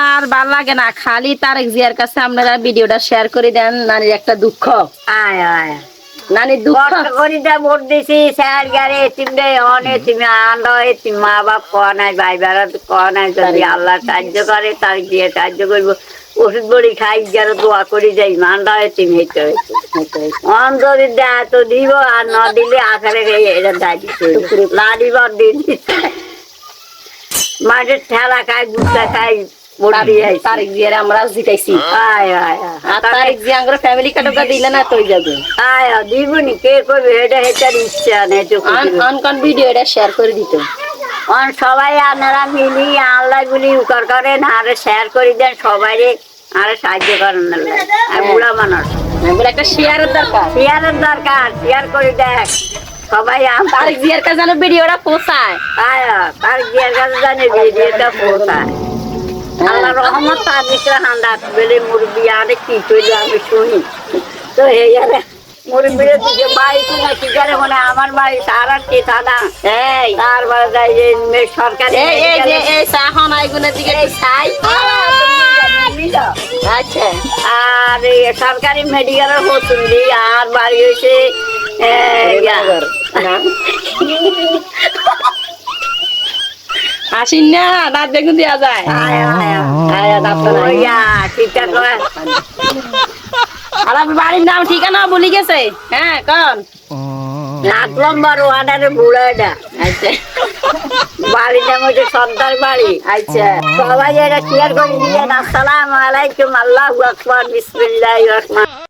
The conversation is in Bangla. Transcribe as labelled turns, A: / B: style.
A: আর ভাল লাগে না, খালি তারেক জিয়ার কাছে আপনারা ভিডিওটা শেয়ার করে দেন। নানির একটা দুঃখ,
B: আয় আয়
A: নানির দুঃখ।
B: কষ্ট করি যা ভোট দিছি স্যার গারে এতিমরে অনে তুমি আনন্দ এতিম মা বাপ কোয়া নাই ভাই বেড়া কোয়া নাই যদি আল্লাহ সাহায্য করে তার গিয়ে সাহায্য করবো ওষুধ বড়ি খাই যারা দোয়া করি যাই মানটা এতিম হইতে হয়েছে অন্তরি দেয় তো দিব আর না দিলে আকারে এটা দায় দিতে না দিব দিন মাঠের ঠেলা খাই গুড়া খাই ভোট দিয়ে
A: তারেক জিয়ার আমরা জিতাইছি।
B: আয় আয়
A: আর তারেক জিয়া আমরা ফ্যামিলি কার্ডটা দিলে না তো যাবে।
B: আয় দিবনি কে করবে এটা হেটার ইচ্ছা নেই তো
A: অন ভিডিও এটা শেয়ার করে দিত।
B: সবাই আপনারা মিলি আল্লাহ গুলি উকার করেন আর শেয়ার করে দেন সবাই আরে সাহায্য করেন আর বুড়া মানুষ
A: বলে একটা শেয়ারের দরকার,
B: শেয়ারের দরকার শেয়ার করে দেখ সবাই
A: তারেক জিয়ার কাছে যেন ভিডিওটা পৌঁছায়।
B: তার গিয়ার কাছে জানে ভিডিওটা পৌঁছায়। আল্লাহ রহমত তার দিকে হান্ডাত বেলে মুরব্বী আরে কি করলে আমি শুনি তো এই আরে মুরব্বীর দিকে বাড়ি কিনা কি করে মানে আমার বাড়ি সারা কে সাদা এই তারপরে যাই যে সরকারি
A: এই যে এই সাহন আইগুনের দিকে ছাই।
B: আচ্ছা আর সরকারি মেডিকেলের হতুন দি আর বাড়ি হয়েছে
A: আসিন না দাঁত দেখুন দেওয়া যায়। আর আপনার বাড়ির নাম ঠিকানা বলি গেছে? হ্যাঁ কন
B: 7 নম্বর ওয়ার্ডের বুড়াটা। আচ্ছা বাড়ির নাম হচ্ছে সর্দার বাড়ি। আচ্ছা সবাই এটা শেয়ার করে দিয়ে আসসালামু আলাইকুম আল্লাহু আকবার বিসমিল্লাহির রহমানির